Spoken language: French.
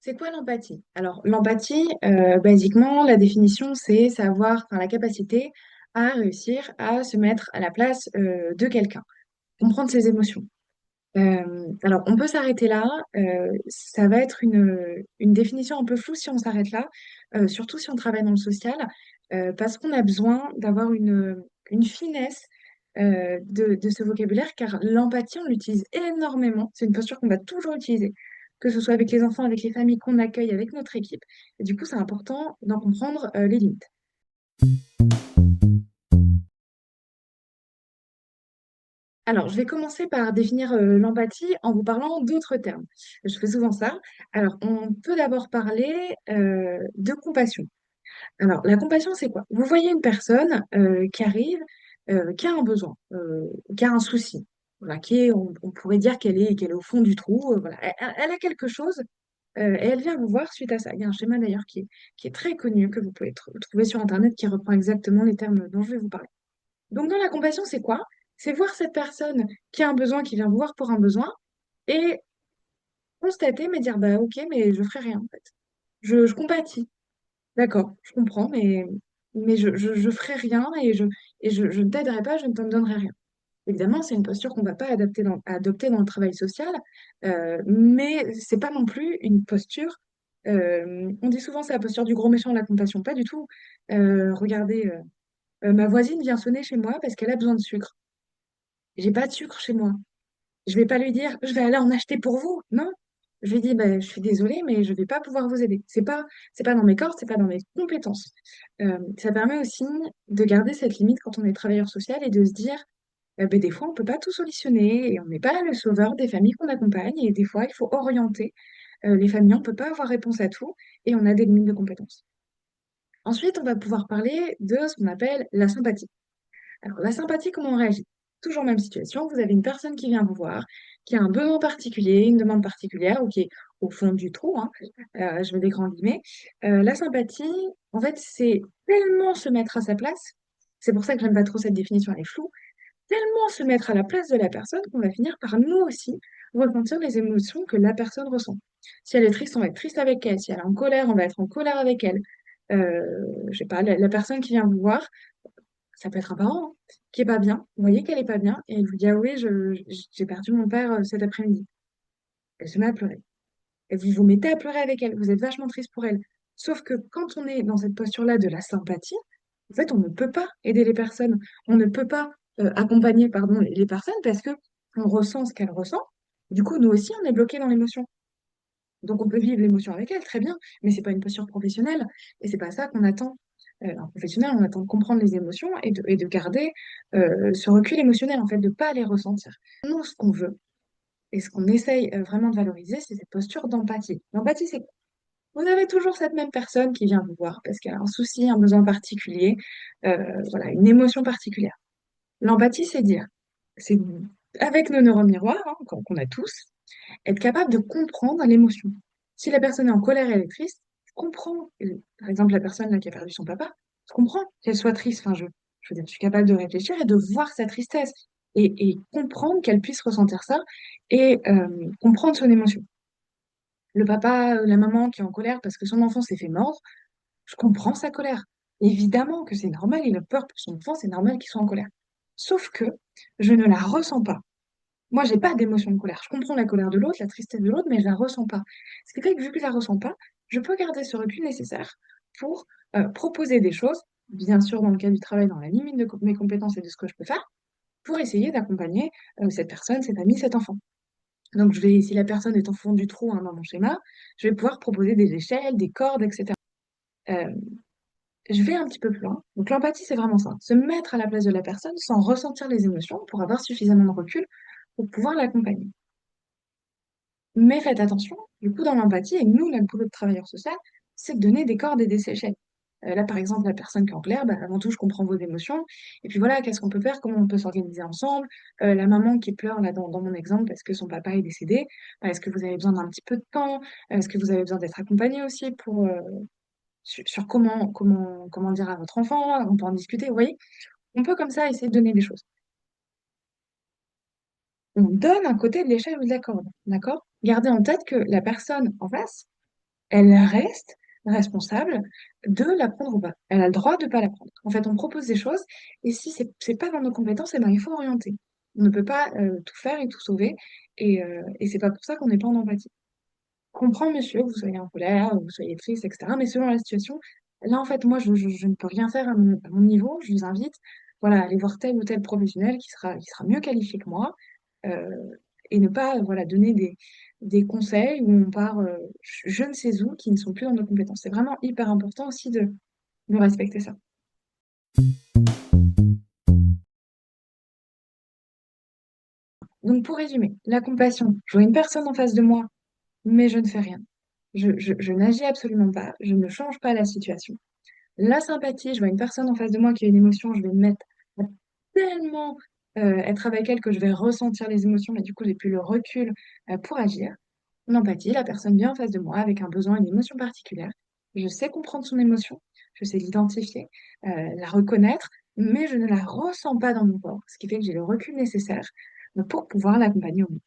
C'est quoi l'empathie? Alors, l'empathie, basiquement, la définition, c'est savoir, enfin, la capacité à réussir à se mettre à la place de quelqu'un, comprendre ses émotions. Alors, on peut s'arrêter là. Ça va être une définition un peu floue si on s'arrête là, surtout si on travaille dans le social, parce qu'on a besoin d'avoir une finesse de ce vocabulaire, car l'empathie, on l'utilise énormément. C'est une posture qu'on va toujours utiliser, que ce soit avec les enfants, avec les familles qu'on accueille, avec notre équipe. Et du coup, c'est important d'en comprendre les limites. Alors, je vais commencer par définir l'empathie en vous parlant d'autres termes. Je fais souvent ça. Alors, on peut d'abord parler de compassion. Alors, la compassion, c'est quoi? Vous voyez une personne qui arrive, qui a un besoin, qui a un souci, voilà, on pourrait dire qu'elle est au fond du trou, voilà. Elle a quelque chose et elle vient vous voir suite à ça. Il y a un schéma d'ailleurs qui est très connu, que vous pouvez trouver sur Internet, qui reprend exactement les termes dont je vais vous parler. Donc, dans la compassion, c'est quoi? C'est voir cette personne qui a un besoin, qui vient vous voir pour un besoin, et constater, mais dire, bah ok, mais je ferai rien en fait. Je compatis. D'accord, je comprends, mais je ferai rien et je ne t'aiderai pas, je ne t'en donnerai rien. Évidemment, c'est une posture qu'on ne va pas adopter dans le travail social, mais c'est pas non plus une posture. On dit souvent c'est la posture du gros méchant de la compassion, pas du tout. Regardez, ma voisine vient sonner chez moi parce qu'elle a besoin de sucre. J'ai pas de sucre chez moi. Je vais pas lui dire, je vais aller en acheter pour vous. Non. Je lui dis, ben, je suis désolée, mais je vais pas pouvoir vous aider. C'est pas dans mes cordes, c'est pas dans mes compétences. Ça permet aussi de garder cette limite quand on est travailleur social et de se dire, ben, des fois, on peut pas tout solutionner et on n'est pas le sauveur des familles qu'on accompagne. Et des fois, il faut orienter les familles. On peut pas avoir réponse à tout et on a des limites de compétences. Ensuite, on va pouvoir parler de ce qu'on appelle la sympathie. Alors, la sympathie, comment on réagit? Toujours même situation, vous avez une personne qui vient vous voir, qui a un besoin particulier, une demande particulière, ou qui est au fond du trou, hein, je mets des grands guillemets. La sympathie, en fait, c'est tellement se mettre à sa place, c'est pour ça que j'aime pas trop cette définition, elle est floue, tellement se mettre à la place de la personne qu'on va finir par nous aussi ressentir les émotions que la personne ressent. Si elle est triste, on va être triste avec elle. Si elle est en colère, on va être en colère avec elle. Je sais pas, la personne qui vient vous voir, ça peut être un parent hein, qui est pas bien. Vous voyez qu'elle est pas bien et elle vous dit, ah oui, j'ai perdu mon père cet après-midi. Elle se met à pleurer. Et vous vous mettez à pleurer avec elle. Vous êtes vachement triste pour elle. Sauf que quand on est dans cette posture-là de la sympathie, en fait, on ne peut pas aider les personnes. On ne peut pas accompagner, pardon, les personnes parce que on ressent ce qu'elle ressent. Du coup, nous aussi, on est bloqué dans l'émotion. Donc, on peut vivre l'émotion avec elle, très bien, mais c'est pas une posture professionnelle et c'est pas ça qu'on attend. Un professionnel, on attend de comprendre les émotions et de garder ce recul émotionnel, en fait, de pas les ressentir. Nous, ce qu'on veut et ce qu'on essaye vraiment de valoriser, c'est cette posture d'empathie. L'empathie, c'est vous avez toujours cette même personne qui vient vous voir parce qu'elle a un souci, un besoin particulier, voilà, une émotion particulière. L'empathie, c'est dire, c'est avec nos neurones miroirs, hein, qu'on a tous, être capable de comprendre l'émotion. Si la personne est en colère et elle est triste, je comprends. Par exemple, la personne là, qui a perdu son papa, je comprends qu'elle soit triste. Enfin, je veux dire, je suis capable de réfléchir et de voir sa tristesse et comprendre qu'elle puisse ressentir ça et comprendre son émotion. Le papa, la maman qui est en colère parce que son enfant s'est fait mordre, je comprends sa colère. Évidemment que c'est normal, il a peur pour son enfant, c'est normal qu'il soit en colère. Sauf que je ne la ressens pas. Moi, j'ai pas d'émotion de colère. Je comprends la colère de l'autre, la tristesse de l'autre, mais je la ressens pas. Ce qui fait que vu que je la ressens pas, je peux garder ce recul nécessaire pour proposer des choses, bien sûr dans le cadre du travail, dans la limite de mes compétences et de ce que je peux faire, pour essayer d'accompagner cette personne, cet ami, cet enfant. Donc, si la personne est au fond du trou hein, dans mon schéma, je vais pouvoir proposer des échelles, des cordes, etc. Euh, je vais un petit peu plus loin. Donc, l'empathie, c'est vraiment ça. Se mettre à la place de la personne sans ressentir les émotions pour avoir suffisamment de recul pour pouvoir l'accompagner. Mais faites attention, du coup, dans l'empathie, et nous, notre boulot de travailleur social, c'est de donner des cordes et des échelles. Là, par exemple, la personne qui est en colère, bah, avant tout, je comprends vos émotions. Et puis voilà, qu'est-ce qu'on peut faire? Comment on peut s'organiser ensemble? La maman qui pleure, là, dans mon exemple, parce que son papa est décédé, bah, est-ce que vous avez besoin d'un petit peu de temps? Est-ce que vous avez besoin d'être accompagné aussi sur comment dire à votre enfant? On peut en discuter, vous voyez? On peut comme ça essayer de donner des choses. On donne un côté de l'échelle ou de la corde, d'accord? Gardez en tête que la personne en face, elle reste responsable de l'apprendre ou pas. Elle a le droit de pas l'apprendre. En fait, on propose des choses et si c'est pas dans nos compétences, eh ben, il faut orienter. On ne peut pas tout faire et tout sauver et c'est pas pour ça qu'on n'est pas en empathie. Je comprends, monsieur, que vous soyez en colère, que vous soyez triste, etc. Mais selon la situation, là, en fait, moi, je ne peux rien faire à mon niveau. Je vous invite, voilà, à aller voir tel ou tel professionnel qui sera mieux qualifié que moi euh, et ne pas, voilà, donner des conseils où on part je ne sais où qui ne sont plus dans nos compétences. C'est vraiment hyper important aussi de respecter ça. Donc, pour résumer, la compassion, je vois une personne en face de moi, mais je ne fais rien. Je n'agis absolument pas, je ne change pas la situation. La sympathie, je vois une personne en face de moi qui a une émotion, je vais me mettre à tellement être avec elle que je vais ressentir les émotions, mais du coup, j'ai plus le recul pour agir. L'empathie, la personne vient en face de moi avec un besoin, une émotion particulière. Je sais comprendre son émotion, je sais l'identifier, la reconnaître, mais je ne la ressens pas dans mon corps, ce qui fait que j'ai le recul nécessaire pour pouvoir l'accompagner au mieux.